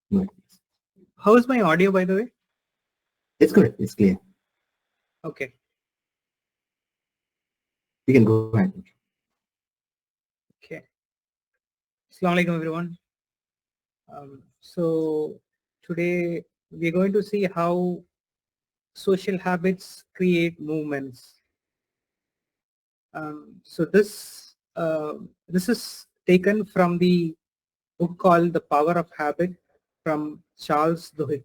Good. How's my audio, by the way? It's good. It's clear. Okay. You can go ahead. Okay. Assalamu alaikum, everyone. So today we're going to see how social habits create movements. So this is taken from the book called The Power of Habit from Charles Duhigg.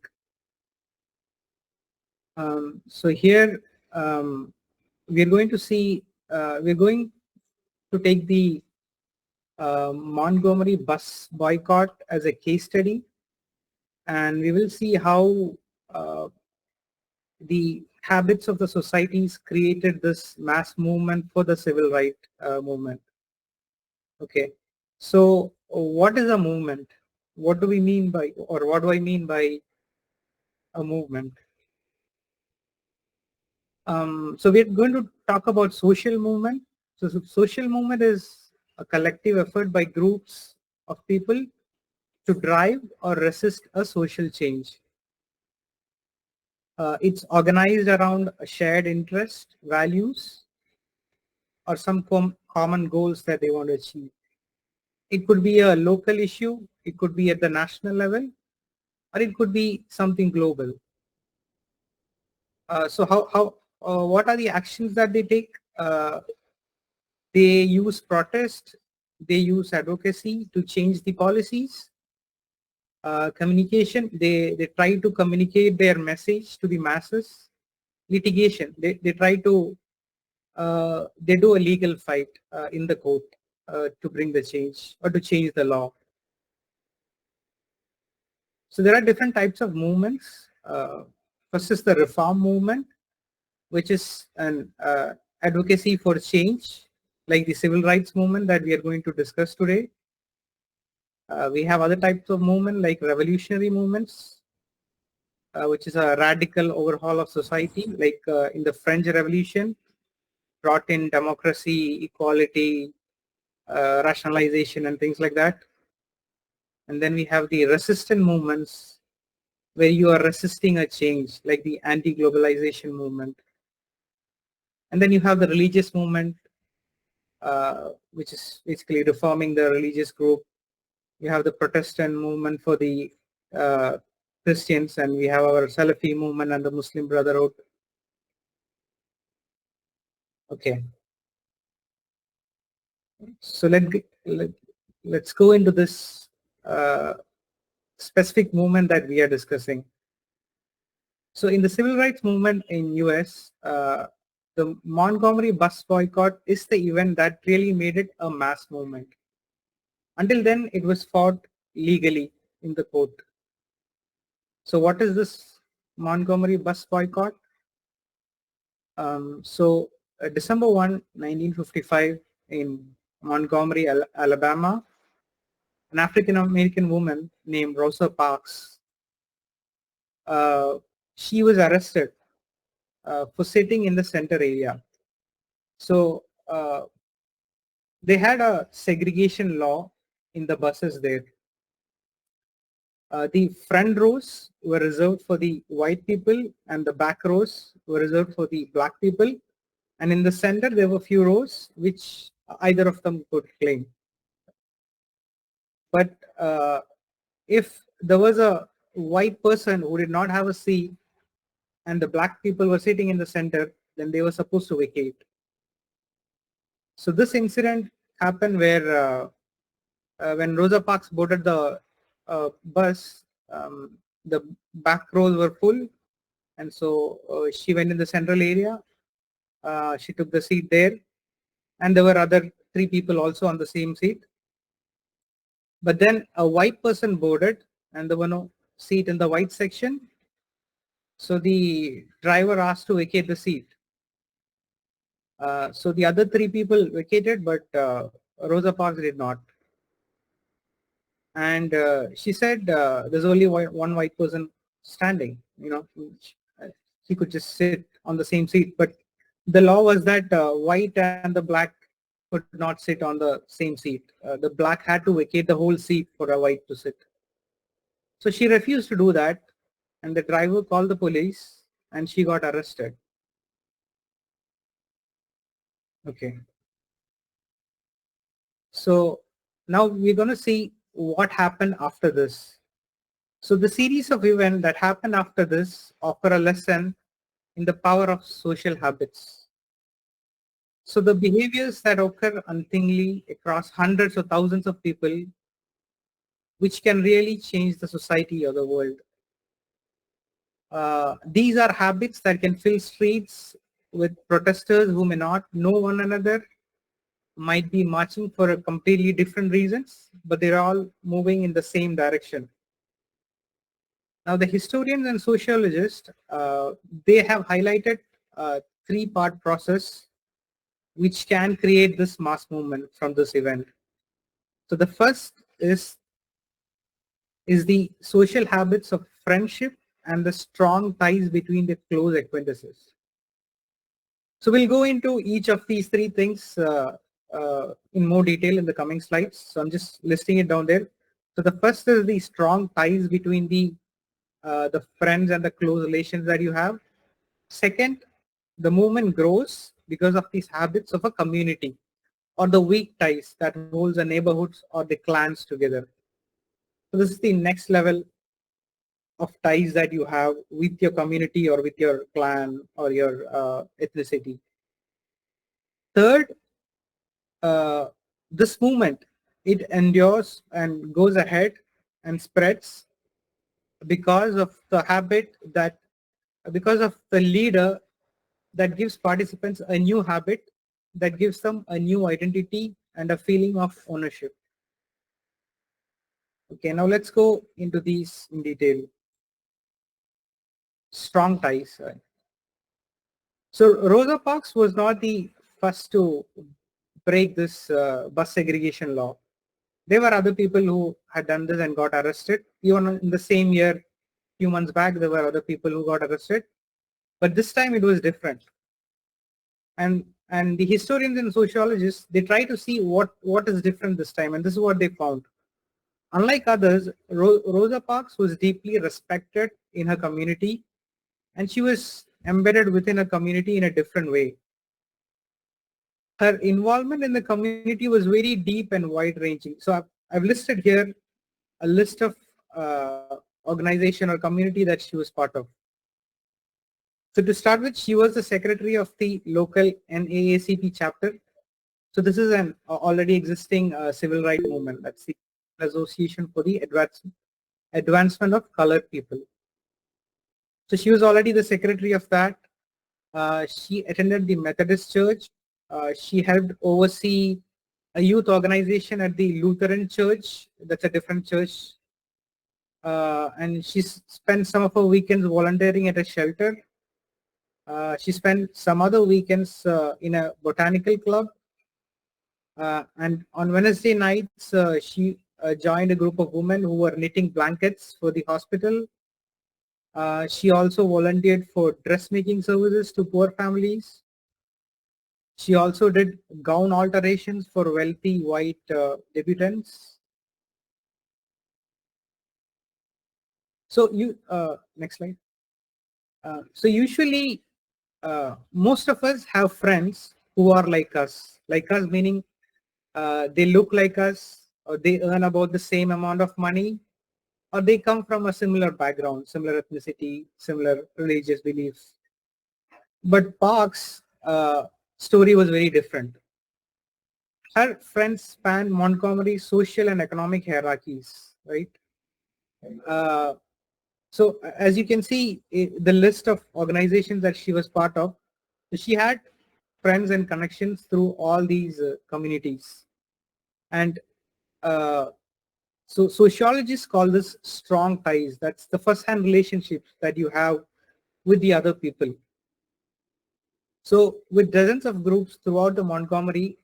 So here we're going to see, we're going to take the Montgomery bus boycott as a case study, and we will see how uh, the habits of the societies created this mass movement for the civil right movement. Okay, so what is a movement? What do we mean by, or what do I mean by a movement? So we're going to talk about social movement. So social movement is a collective effort by groups of people to drive or resist a social change. It's organized around a shared interest, values, or some common goals that they want to achieve. It could be a local issue, it could be at the national level, or it could be something global. So what are the actions that they take? They use protest, they use advocacy to change the policies. Communication, they try to communicate their message to the masses. Litigation, they try to they do a legal fight in the court to bring the change or to change the law. So there are different types of movements. First is the reform movement, which is an advocacy for change, like the civil rights movement that we are going to discuss today. We have other types of movement like revolutionary movements, which is a radical overhaul of society, like in the French Revolution, brought in democracy, equality, rationalization and things like that. And then we have the resistant movements where you are resisting a change, like the anti-globalization movement. And then you have the religious movement, which is basically reforming the religious group. You have the Protestant movement for the uh, Christians, and we have our Salafi movement and the Muslim Brotherhood. Okay, so let's go into this specific movement that we are discussing. So in the civil rights movement in US, the Montgomery bus boycott is the event that really made it a mass movement. Until then, it was fought legally in the court. So what is this Montgomery bus boycott? December 1, 1955, in Montgomery, Alabama, an African American woman named Rosa Parks, uh, she was arrested for sitting in the center area. So they had a segregation law in the buses there. The front rows were reserved for the white people and the back rows were reserved for the black people. And in the center, there were few rows which either of them could claim. But if there was a white person who did not have a seat and the black people were sitting in the center, then they were supposed to vacate. So this incident happened where when Rosa Parks boarded the bus, the back rows were full, and so she went in the central area. She took the seat there, and there were other three people also on the same seat. But then a white person boarded, and there were no seat in the white section. So the driver asked to vacate the seat. So the other three people vacated, but Rosa Parks did not. And she said there's only one white person standing, he could just sit on the same seat. But the law was that white and the black could not sit on the same seat. The black had to vacate the whole seat for a white to sit. So she refused to do that, and the driver called the police and she got arrested. Okay. So now we're going to see what happened after this. So the series of events that happened after this offer a lesson in the power of social habits. So the behaviors that occur unthinkingly across hundreds or thousands of people, which can really change the society or the world. These are habits that can fill streets with protesters who may not know one another, might be marching for a completely different reasons, but they're all moving in the same direction. Now, the historians and sociologists, they have highlighted a three-part process which can create this mass movement from this event. So the first is the social habits of friendship and the strong ties between the close acquaintances. So we'll go into each of these three things in more detail in the coming slides. So I'm just listing it down there. So the first is the strong ties between the friends and the close relations that you have. Second, the movement grows because of these habits of a community or the weak ties that holds the neighborhoods or the clans together. So this is the next level of ties that you have with your community or with your clan or your ethnicity. Third, this movement, it endures and goes ahead and spreads because of the habit that, because of the leader that gives participants a new habit, that gives them a new identity and a feeling of ownership. Okay, now let's go into these in detail. Strong ties. So Rosa Parks was not the first to break this bus segregation law. There were other people who had done this and got arrested. Even in the same year, few months back, there were other people who got arrested. But this time it was different. And the historians and sociologists, they try to see what is different this time. And this is what they found. Unlike others, Rosa Parks was deeply respected in her community, and she was embedded within a community in a different way. Her involvement in the community was very deep and wide-ranging. So I've listed here a list of organization or community that she was part of. So to start with, she was the secretary of the local NAACP chapter. So this is an already existing civil rights movement. That's the Association for the Advancement of Colored People. So she was already the secretary of that. She attended the Methodist Church. She helped oversee a youth organization at the Lutheran Church. That's a different church. And she spent some of her weekends volunteering at a shelter. She spent some other weekends in a botanical club. And on Wednesday nights, she joined a group of women who were knitting blankets for the hospital. She also volunteered for dressmaking services to poor families. She also did gown alterations for wealthy white debutants. So next slide. So usually most of us have friends who are like us meaning they look like us, or they earn about the same amount of money, or they come from a similar background, similar ethnicity, similar religious beliefs. But Park's story was very different. Her friends span Montgomery's social and economic hierarchies, right? So as you can see, the list of organizations that she was part of, she had friends and connections through all these communities. And so sociologists call this strong ties. That's the first-hand relationships that you have with the other people. So with dozens of groups throughout the Montgomery,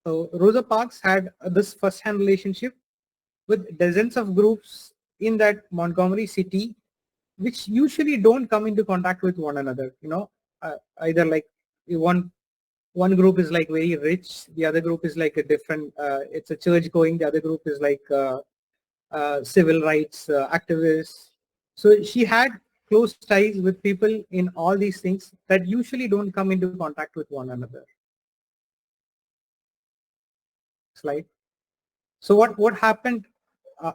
Rosa Parks had this first-hand relationship with dozens of groups in that Montgomery city, which usually don't come into contact with one another. You know, either like one group is like very rich, the other group is like a different. It's a church going. The other group is like civil rights activists. So she had close ties with people in all these things that usually don't come into contact with one another. Slide. So what happened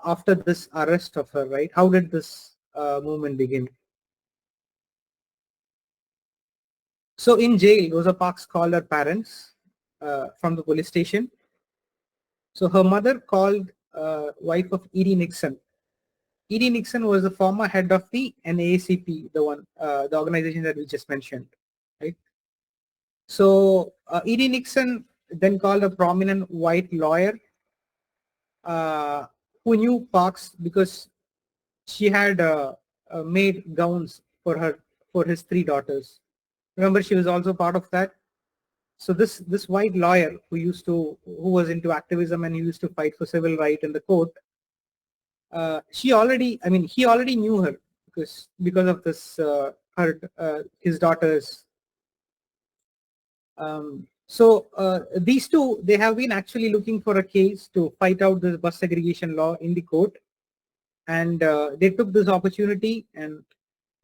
after this arrest of her, right? How did this movement begin? So in jail, Rosa Parks called her parents from the police station. So her mother called wife of E.D. Nixon. E.D. Nixon was the former head of the NAACP, the organization that we just mentioned, right? So E.D. Nixon then called a prominent white lawyer who knew Parks because she had made gowns for his 3 daughters. Remember, she was also part of that. So this white lawyer who was into activism and he used to fight for civil right in the court, he already knew her because of this his daughters. So these two, they have been actually looking for a case to fight out this bus segregation law in the court, and they took this opportunity and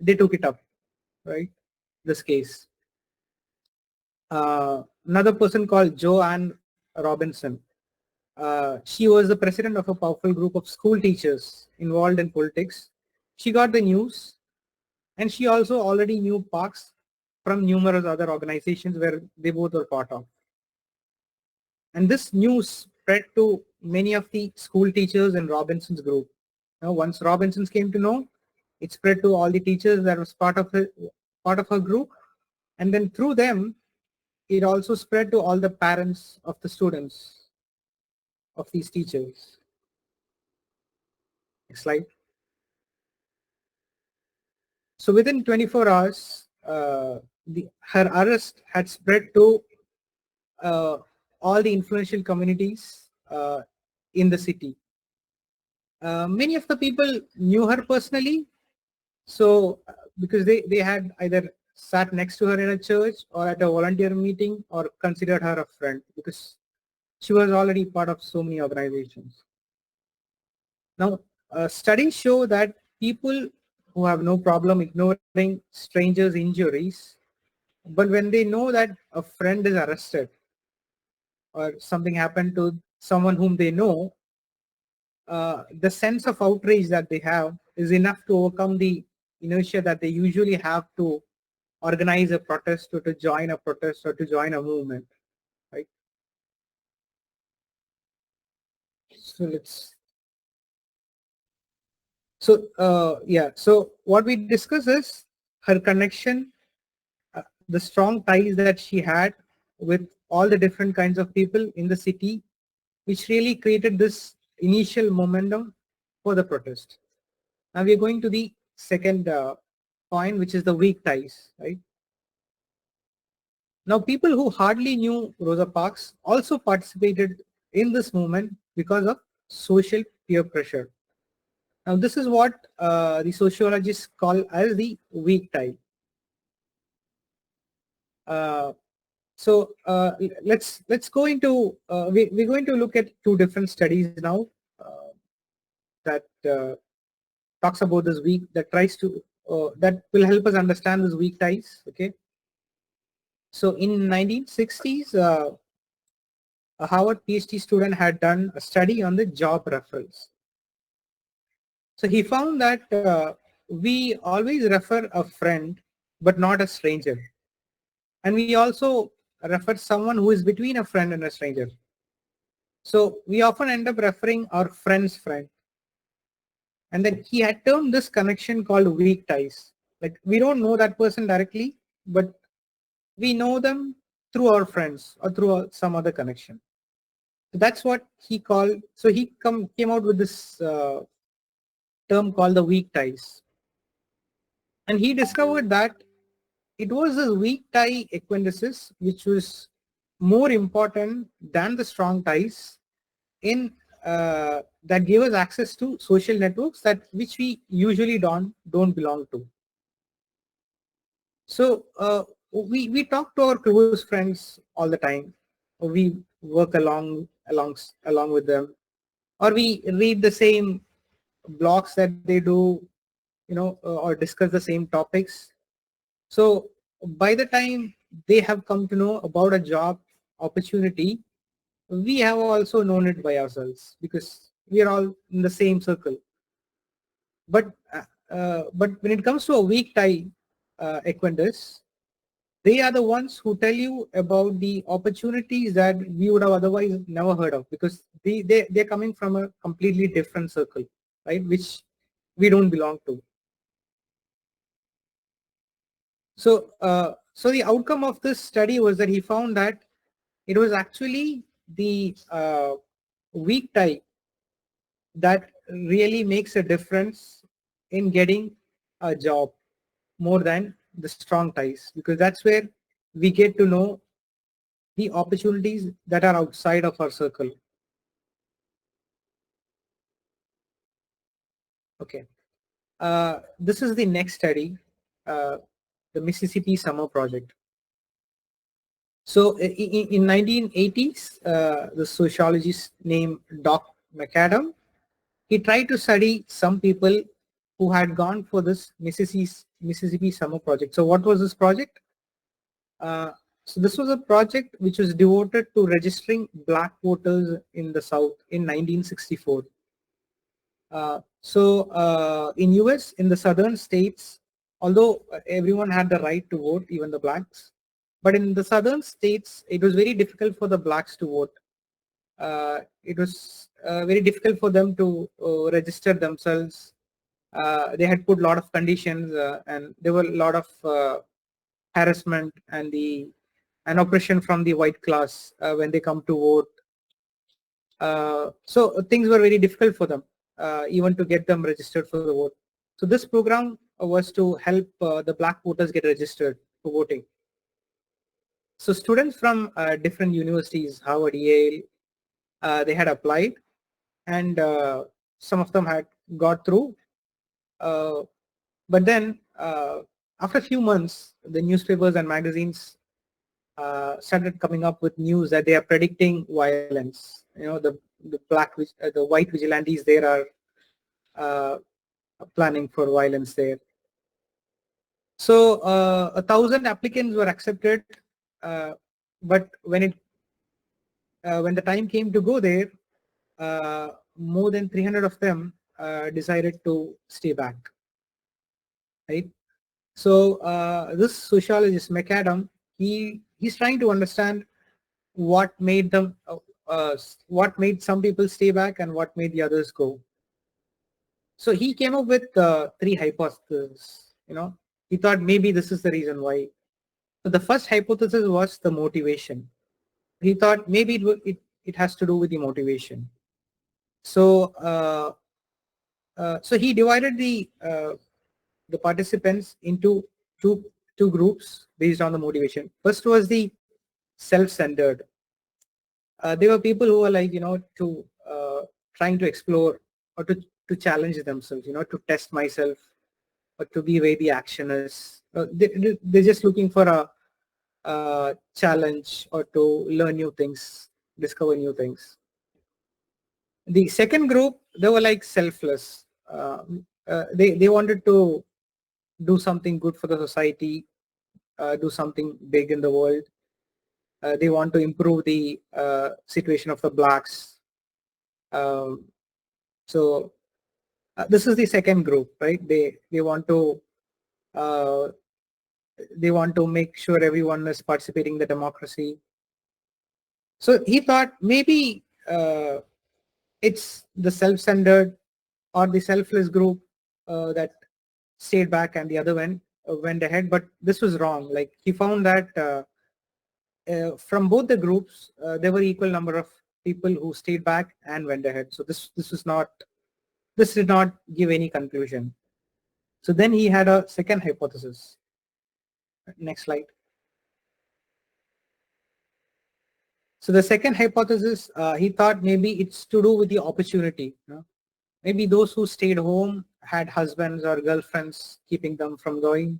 they took it up, right? This case. Another person called Joanne Robinson. She was the president of a powerful group of school teachers involved in politics. She got the news, and she also already knew Parks from numerous other organizations where they both were part of. And this news spread to many of the school teachers in Robinson's group. Now, once Robinsons came to know, it spread to all the teachers that was part of her group, and then through them, it also spread to all the parents of the students of these teachers. Next slide. So within 24 hours, her arrest had spread to all the influential communities in the city. Many of the people knew her personally, so because they had either sat next to her in a church or at a volunteer meeting or considered her a friend because she was already part of so many organizations. Now, studies show that people who have no problem ignoring strangers' injuries, but when they know that a friend is arrested or something happened to someone whom they know, the sense of outrage that they have is enough to overcome the inertia that they usually have to organize a protest or to join a protest or to join a movement, right? So what we discuss is her connection, the strong ties that she had with all the different kinds of people in the city, which really created this initial momentum for the protest. Now we're going to the second point, which is the weak ties, right? Now people who hardly knew Rosa Parks also participated in this movement because of social peer pressure. Now this is what the sociologists call as the weak tie. Let's go into we're going to look at two different studies now that talks about this weak, that tries to that will help us understand this weak ties. Okay, so in 1960s, a Harvard PhD student had done a study on the job referrals. So he found that we always refer a friend but not a stranger, and we also refer someone who is between a friend and a stranger. So we often end up referring our friend's friend. And then he had termed this connection called weak ties. Like we don't know that person directly, but we know them through our friends or through some other connection. So that's what he called. So he came out with this term called the weak ties. And he discovered that it was the weak tie acquaintances which was more important than the strong ties in that gave us access to social networks that which we usually don't belong to. So we talk to our close friends all the time. We work along with them, or we read the same blocks that they do, or discuss the same topics. So by the time they have come to know about a job opportunity, we have also known it by ourselves because we are all in the same circle. But when it comes to a weak tie equenders, they are the ones who tell you about the opportunities that we would have otherwise never heard of, because they're coming from a completely different circle, right, which we don't belong to. So the outcome of this study was that he found that it was actually the weak tie that really makes a difference in getting a job more than the strong ties, because that's where we get to know the opportunities that are outside of our circle. Okay. This is the next study, the Mississippi Summer Project. So in 1980s, the sociologist named Doc McAdam, he tried to study some people who had gone for this Mississippi Summer Project. So what was this project? So this was a project which was devoted to registering black voters in the South in 1964. In US, in the southern states, although everyone had the right to vote, even the blacks, but in the southern states, it was very difficult for the blacks to vote. It was very difficult for them to register themselves. They had put a lot of conditions, and there were a lot of harassment and oppression from the white class when they come to vote. So things were very difficult for them, even to get them registered for the vote. So this program was to help the black voters get registered for voting. So students from different universities, Harvard, Yale, they had applied, and some of them had got through. But then after a few months, the newspapers and magazines started coming up with news that they are predicting violence. The white vigilantes there are planning for violence there. So 1,000 applicants were accepted, but when the time came to go there, more than 300 of them decided to stay back. Right. So this sociologist McAdam, he's trying to understand what made them, what made some people stay back and what made the others go. So he came up with three hypotheses. He thought maybe this is the reason why. So the first hypothesis was the motivation. He thought maybe it has to do with the motivation. So so he divided the participants into two groups based on the motivation. First was the self-centered. There were people who were like, to trying to explore or to challenge themselves, to test myself or to be where the action is. They're just looking for a challenge or to learn new things, discover new things. The second group, they were like selfless. They wanted to do something good for the society, do something big in the world. They want to improve the situation of the blacks. So this is the second group, right? They want to make sure everyone is participating in the democracy. So he thought maybe it's the self-centered or the selfless group that stayed back and the other one went ahead, but this was wrong. Like he found that from both the groups, there were equal number of people who stayed back and went ahead. So this did not give any conclusion. So then he had a second hypothesis. Next slide. So the second hypothesis, he thought maybe it's to do with the opportunity. Maybe those who stayed home had husbands or girlfriends keeping them from going,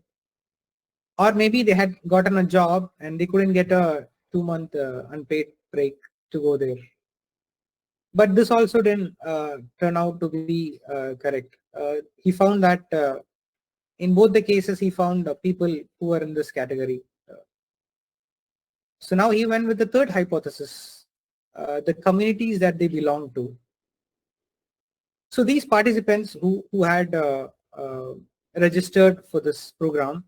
or maybe they had gotten a job and they couldn't get a 2-month unpaid break to go there. But this also didn't turn out to be correct. He found that in both the cases, he found people who were in this category. So now he went with the third hypothesis, the communities that they belong to. So these participants who had registered for this program,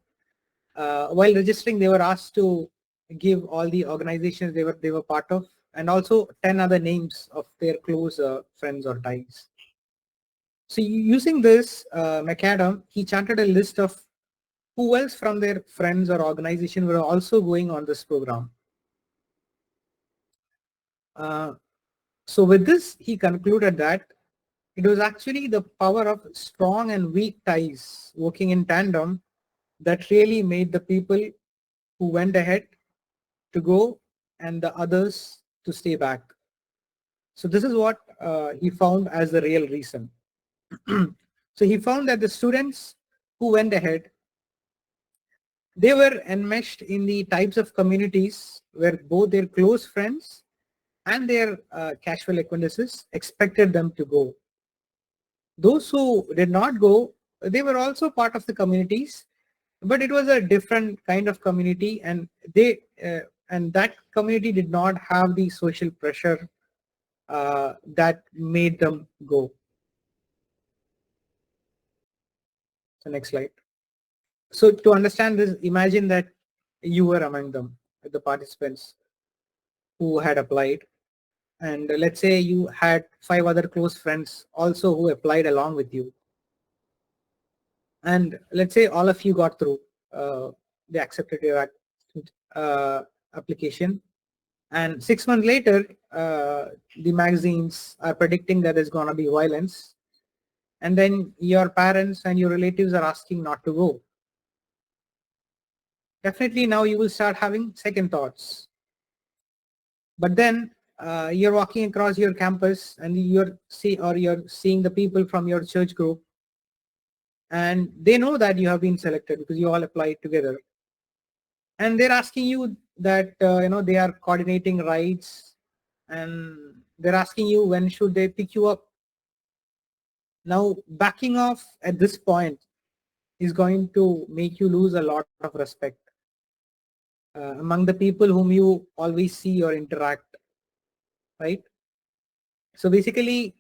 while registering, they were asked to give all the organizations they were part of, and also 10 other names of their close friends or ties. So using this macadam, he charted a list of who else from their friends or organization were also going on this program. So with this, he concluded that it was actually the power of strong and weak ties working in tandem that really made the people who went ahead to go and the others to stay back. So this is what he found as the real reason. So he found that the students who went ahead, they were enmeshed in the types of communities where both their close friends and their casual acquaintances expected them to go. Those who did not go, they were also part of the communities, but it was a different kind of community, and that community did not have the social pressure that made them go. So next slide. So to understand this, imagine that you were among them, the participants who had applied, and let's say you had 5 other close friends also who applied along with you. And let's say all of you got through, they accepted your application, and 6 months later, the magazines are predicting that there's going to be violence, and then your parents and your relatives are asking not to go. Definitely now you will start having second thoughts. But then you're walking across your campus and you're seeing the people from your church group, and they know that you have been selected because you all applied together, and they're asking you that they are coordinating rides, and they're asking you when should they pick you up. Now backing off at this point is going to make you lose a lot of respect among the people whom you always see or interact, right? So basically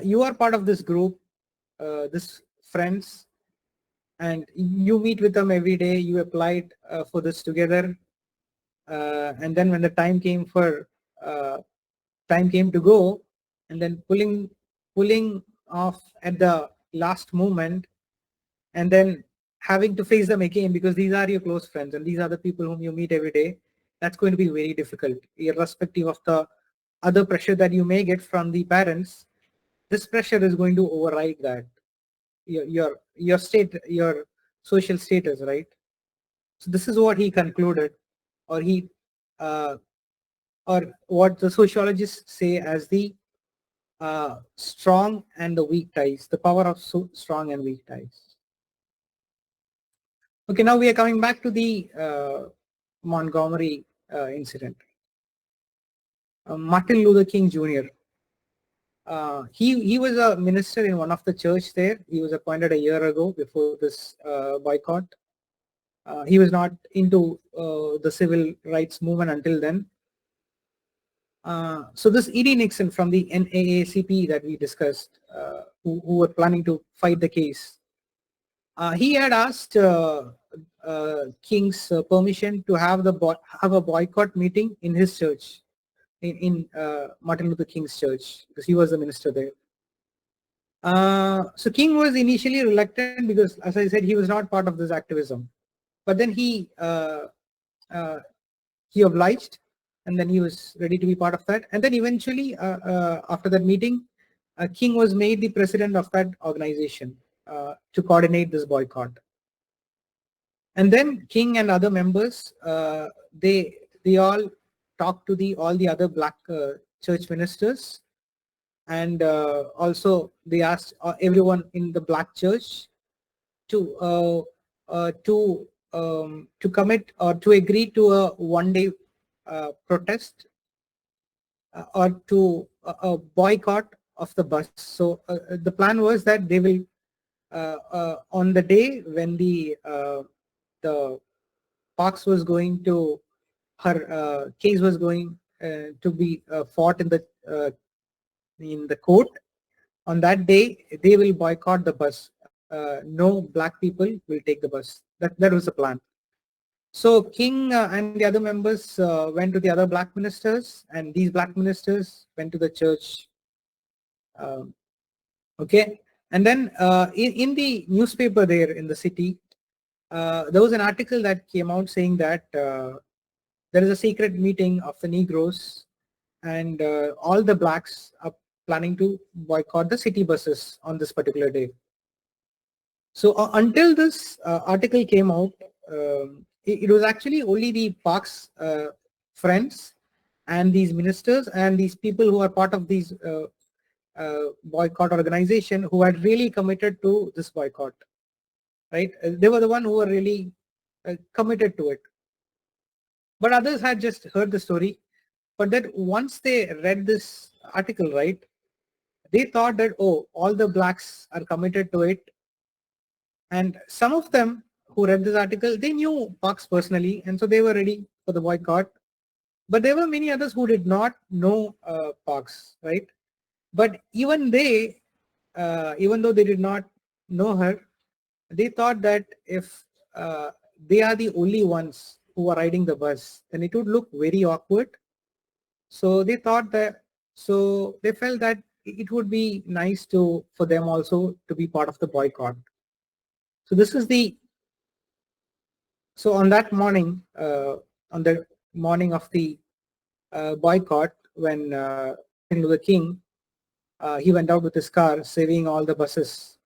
you are part of this group, this friends, and you meet with them every day. You applied for this together, and then when the time came to go, and then pulling off at the last moment, and then having to face them again because these are your close friends and these are the people whom you meet every day, that's going to be very difficult, irrespective of the other pressure that you may get from the parents. This pressure is going to override that, your social status, right? So this is what he concluded, or what the sociologists say as the strong and the weak ties, the power of strong and weak ties. Okay, now we are coming back to the Montgomery incident. Martin Luther King Jr. He was a minister in one of the church there. He was appointed a year ago before this boycott. He was not into the civil rights movement until then. So this E.D. Nixon from the NAACP that we discussed, who were planning to fight the case, he had asked King's permission to have a boycott meeting in his church, in Martin Luther King's church, because he was the minister there. So King was initially reluctant because, as I said, he was not part of this activism. But then he obliged, and then he was ready to be part of that. And then eventually, after that meeting, King was made the president of that organization to coordinate this boycott. And then King and other members, they all talked to all the other black church ministers, and also they asked everyone in the black church to commit or to agree to a one-day protest or to a boycott of the bus. So the plan was that they will on the day when the Parks was going to her case was going to be fought in the court. On that day, they will boycott the bus. No black people will take the bus. That was the plan. So King and the other members went to the other black ministers, and these black ministers went to the church. Um, okay, and then in the newspaper there in the city, there was an article that came out saying that there is a secret meeting of the Negroes, and all the blacks are planning to boycott the city buses on this particular day. So until this article came out, it was actually only the Parks friends and these ministers and these people who are part of these boycott organization who had really committed to this boycott, right? They were the one who were really committed to it. But others had just heard the story. But that once they read this article, right, they thought that, oh, all the blacks are committed to it. And some of them who read this article, they knew Parks personally, and so they were ready for the boycott. But there were many others who did not know Parks, right? But even they, even though they did not know her, they thought that if they are the only ones who are riding the bus, then it would look very awkward. So they thought that, so they felt that it would be nice for them also to be part of the boycott. So this is so on that morning, on the morning of the boycott, when Martin Luther King, he went out with his car saving all the buses,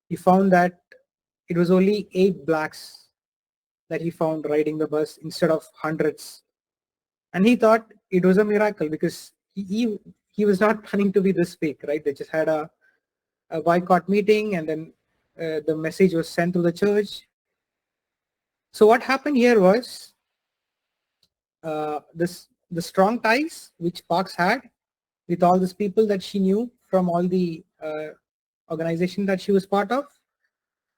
he found that it was only 8 blacks that he found riding the bus instead of hundreds. And he thought it was a miracle because he was not planning to be this big, right? They just had a boycott meeting, and then the message was sent to the church. So what happened here was the strong ties which Parks had with all these people that she knew from all the organization that she was part of,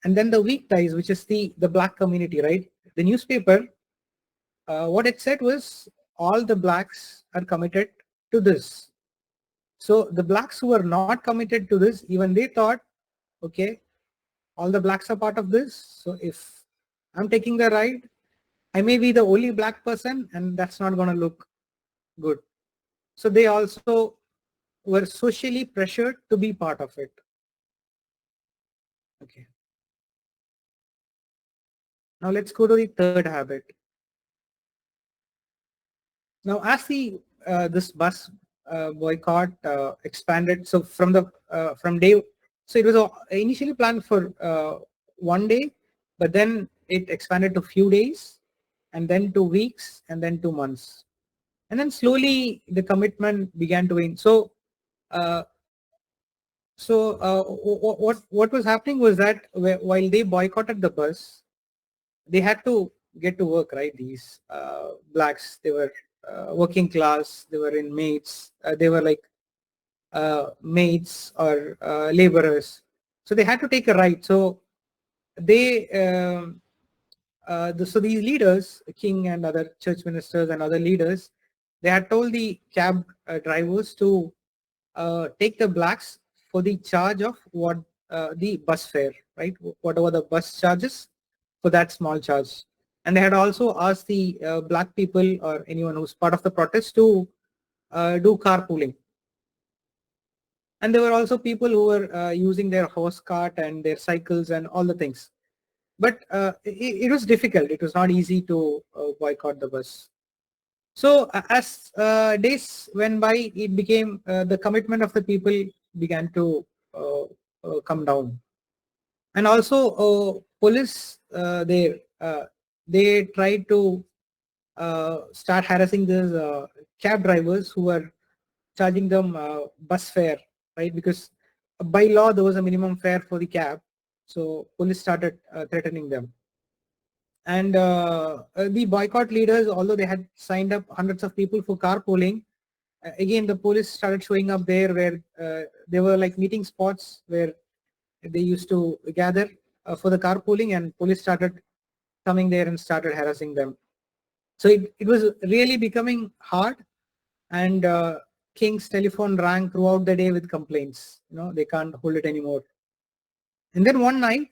and then the weak ties, which is the black community, right? The newspaper, what it said was all the blacks are committed to this. So the blacks who were not committed to this, even they thought, okay, all the blacks are part of this. So if I'm taking the ride, I may be the only black person, and that's not going to look good. So they also were socially pressured to be part of it. Okay. Now let's go to the third habit. Now, as this bus boycott expanded, so from day, so it was initially planned for 1 day, but then it expanded to few days, and then 2 weeks, and then 2 months, and then slowly the commitment began to wane. So, what was happening was that while they boycotted the bus, they had to get to work, right? These blacks, they were working class, they were in maids, they were like maids or laborers. So they had to take a ride. So they, so these leaders, King and other church ministers and other leaders, they had told the cab drivers to take the blacks for the charge of what the bus fare, right? Whatever the bus charges, for that small charge. And they had also asked the black people or anyone who's part of the protest to do carpooling. And there were also people who were using their horse cart and their cycles and all the things. But it was difficult. It was not easy to boycott the bus. So as days went by, it became the commitment of the people began to come down. And also police, they tried to start harassing these cab drivers who were charging them bus fare, right? Because by law there was a minimum fare for the cab, so police started threatening them. And the boycott leaders, although they had signed up hundreds of people for carpooling, again, the police started showing up there, where there were like meeting spots where they used to gather for the carpooling, and police started coming there and started harassing them. So it was really becoming hard, and King's telephone rang throughout the day with complaints. They can't hold it anymore. And then one night,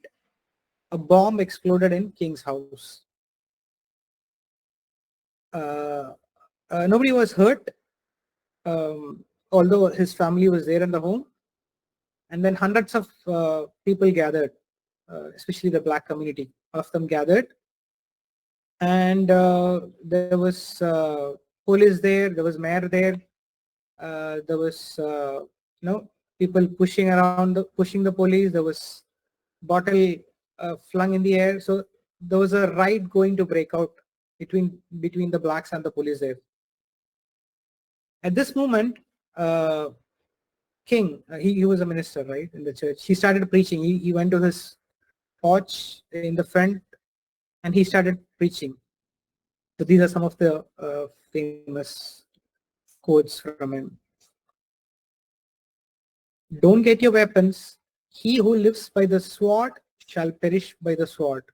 a bomb exploded in King's house. Nobody was hurt, although his family was there in the home. And then hundreds of people gathered, especially the black community. All of them gathered, and there was police there was mayor there, there was people pushing the police. There was bottle flung in the air. So there was a riot going to break out between the blacks and the police there. At this moment, King, he was a minister, right, in the church. He started preaching. He went to his porch in the front, and he started preaching. So these are some of the famous quotes from him. Don't get your weapons. He who lives by the sword shall perish by the sword.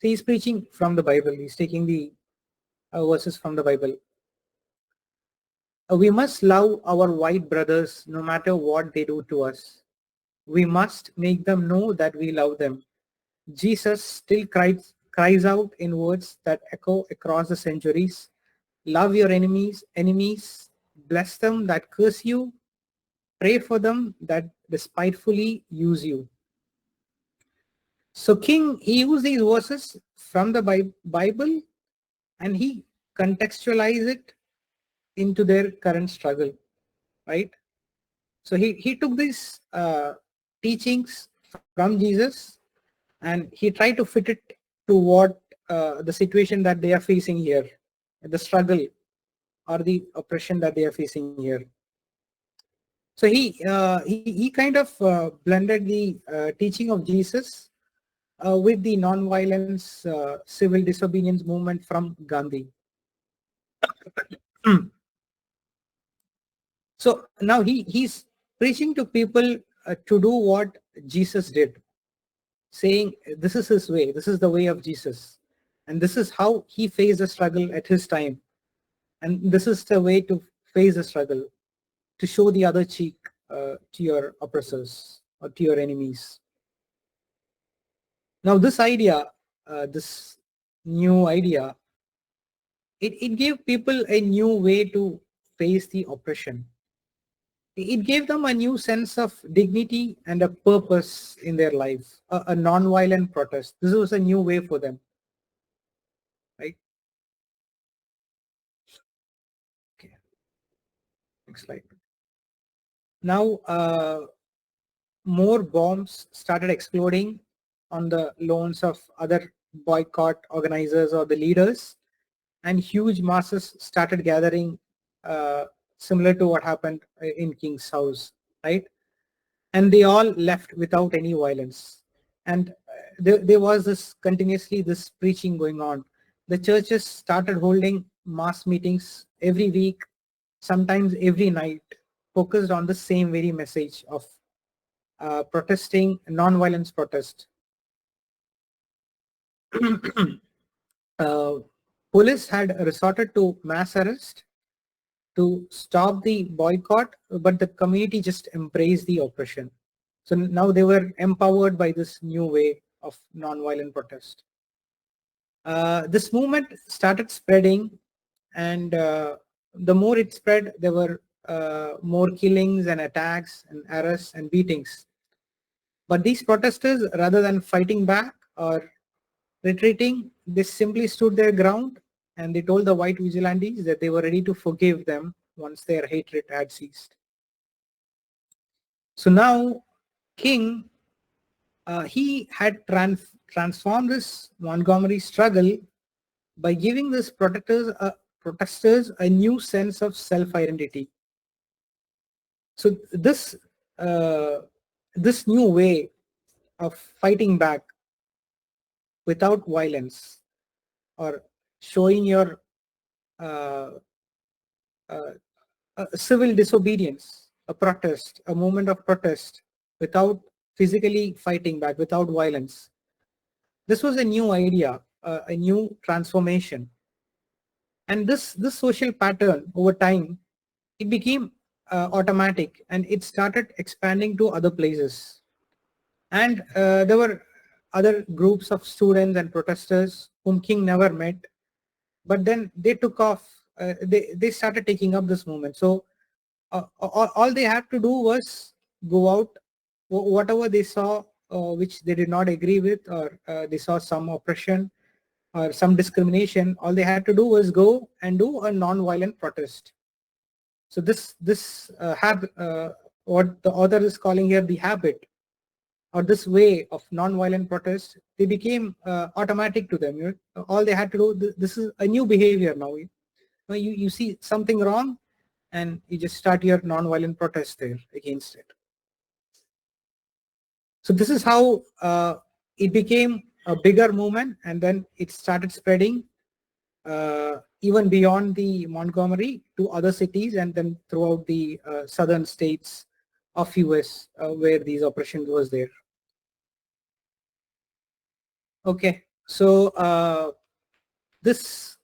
So he's preaching from the Bible. He's taking the verses from the Bible. We must love our white brothers no matter what they do to us. We must make them know that we love them. Jesus still cries out in words that echo across the centuries. Love your enemies, bless them that curse you, pray for them that despitefully use you. So King, he used these verses from the Bible, and he contextualized it into their current struggle, right? So he took these teachings from Jesus, and he tried to fit it to what the situation that they are facing here, the struggle or the oppression that they are facing here. So he kind of blended the teaching of Jesus with the non-violence civil disobedience movement from Gandhi. So now he's preaching to people to do what Jesus did, saying this is his way, this is the way of Jesus, and this is how he faced the struggle at his time, and this is the way to face the struggle, to show the other cheek to your oppressors or to your enemies. Now this idea, this new idea, it gave people a new way to face the oppression. It gave them a new sense of dignity and a purpose in their life, a non-violent protest. This was a new way for them, right? Okay, next slide. Now, more bombs started exploding on the lawns of other boycott organizers or the leaders, and huge masses started gathering, similar to what happened in King's house, right? And they all left without any violence. And there was continuously this preaching going on. The churches started holding mass meetings every week, sometimes every night, focused on the same very message of protesting, non-violence protest. Police had resorted to mass arrest to stop the boycott, but the community just embraced the oppression. So now they were empowered by this new way of non-violent protest. This movement started spreading, and the more it spread, there were more killings and attacks and arrests and beatings. But these protesters, rather than fighting back or retreating, they simply stood their ground, and they told the white vigilantes that they were ready to forgive them once their hatred had ceased. So now King, he had transformed this Montgomery struggle by giving these protesters a new sense of self-identity. So this new way of fighting back without violence, or showing your a civil disobedience, a protest, a movement of protest without physically fighting back, without violence. This was a new idea, a new transformation. And this social pattern over time, it became automatic and it started expanding to other places. And there were other groups of students and protesters whom King never met, but then they took off, they started taking up this movement. So all they had to do was go out, whatever they saw which they did not agree with, or they saw some oppression or some discrimination, all they had to do was go and do a non-violent protest. So this what the author is calling here the habit, or this way of non-violent protest, they became automatic to them. All they had to do, this is a new behavior now. You see something wrong and you just start your non-violent protest there against it. So this is how it became a bigger movement, and then it started spreading even beyond the Montgomery to other cities, and then throughout the southern states of US where these oppressions was there. Okay, so this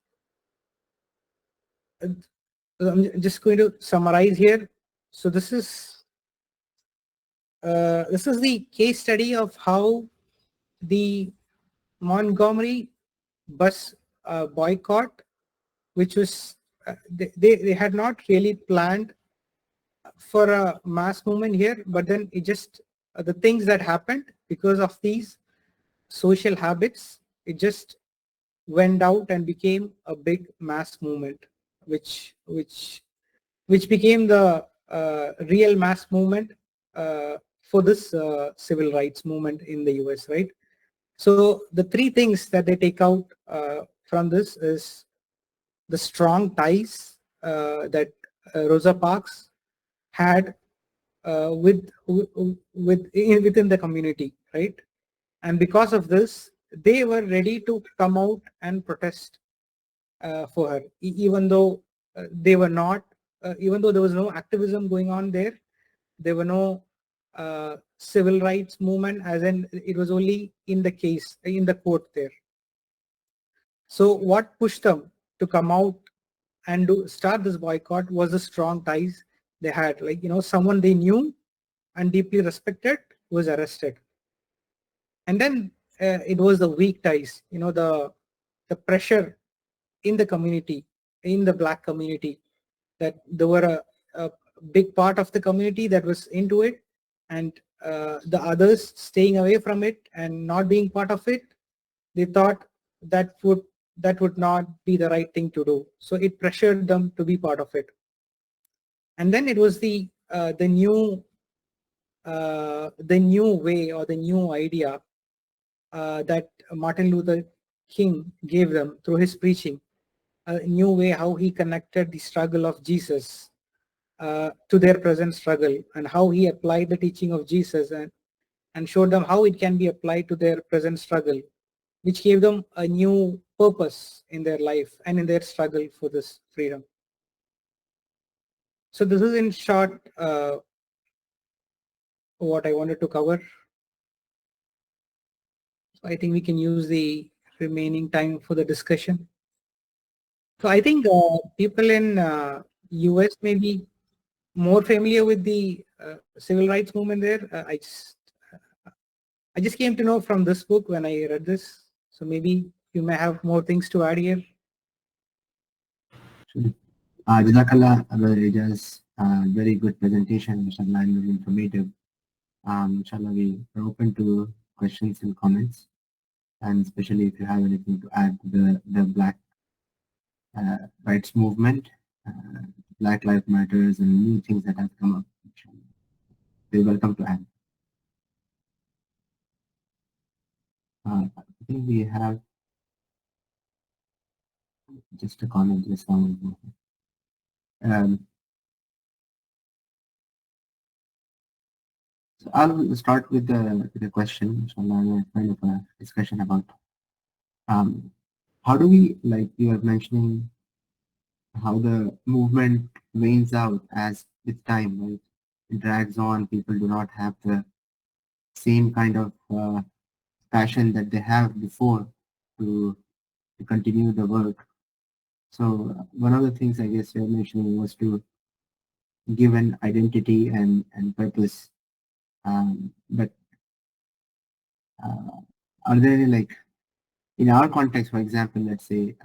I'm just going to summarize here. So this is the case study of how the Montgomery bus boycott, which was they had not really planned for a mass movement here, but then it just the things that happened because of these social habits, it just went out and became a big mass movement, which became the real mass movement for this civil rights movement in the US, right? So the three things that they take out from this is the strong ties that Rosa Parks had within the community, right? And because of this, they were ready to come out and protest for her, even though they were not, even though there was no activism going on there were no civil rights movement, as in it was only in the case, in the court there. So what pushed them to come out and start this boycott was the strong ties they had. Like, someone they knew and deeply respected was arrested. And then it was the weak ties, the pressure in the community, in the Black community, that there were a big part of the community that was into it, and the others staying away from it and not being part of it. They thought that would not be the right thing to do. So it pressured them to be part of it. And then it was the new way, or the new idea that Martin Luther King gave them through his preaching, a new way how he connected the struggle of Jesus to their present struggle, and how he applied the teaching of Jesus and showed them how it can be applied to their present struggle, which gave them a new purpose in their life and in their struggle for this freedom. So this is in short what I wanted to cover. So I think we can use the remaining time for the discussion. So I think people in US may be more familiar with the civil rights movement there. I just came to know from this book when I read this. So maybe you may have more things to add here. Jazakallah, Brother Ijaz. Very good presentation, inshallah, and very informative. Inshallah, we are open to questions and comments, and especially if you have anything to add to the Black rights movement, Black Lives Matters, and new things that have come up. Inshallah, you're welcome to add. I think we have just a comment. Just one. So I'll start with the question, inshallah, kind of a discussion about how do we, like you were mentioning, how the movement wanes out as with time, right? It drags on. People do not have the same kind of passion that they have before to, to continue the work. So one of the things I guess you're mentioning was to give an identity and purpose. But are there any, like, in our context, for example, let's say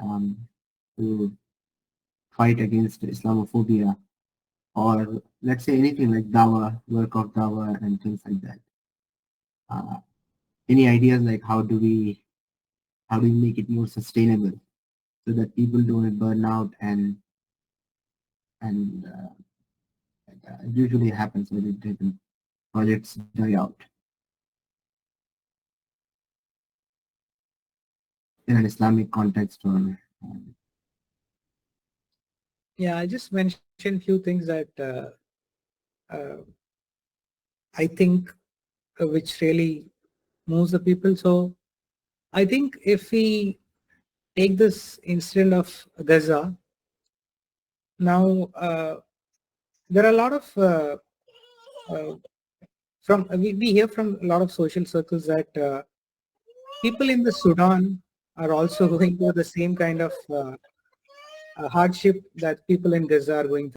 to fight against Islamophobia, or let's say anything like Dawa, work of Dawa and things like that. Any ideas like how do we make it more sustainable so that people don't burn out and usually happens when different projects die out in an Islamic context or Yeah, I just mentioned few things that I think which really moves the people. So I think if we take this incident of Gaza, now there are a lot of we hear from a lot of social circles that people in the Sudan are also going through the same kind of hardship that people in Gaza are going through.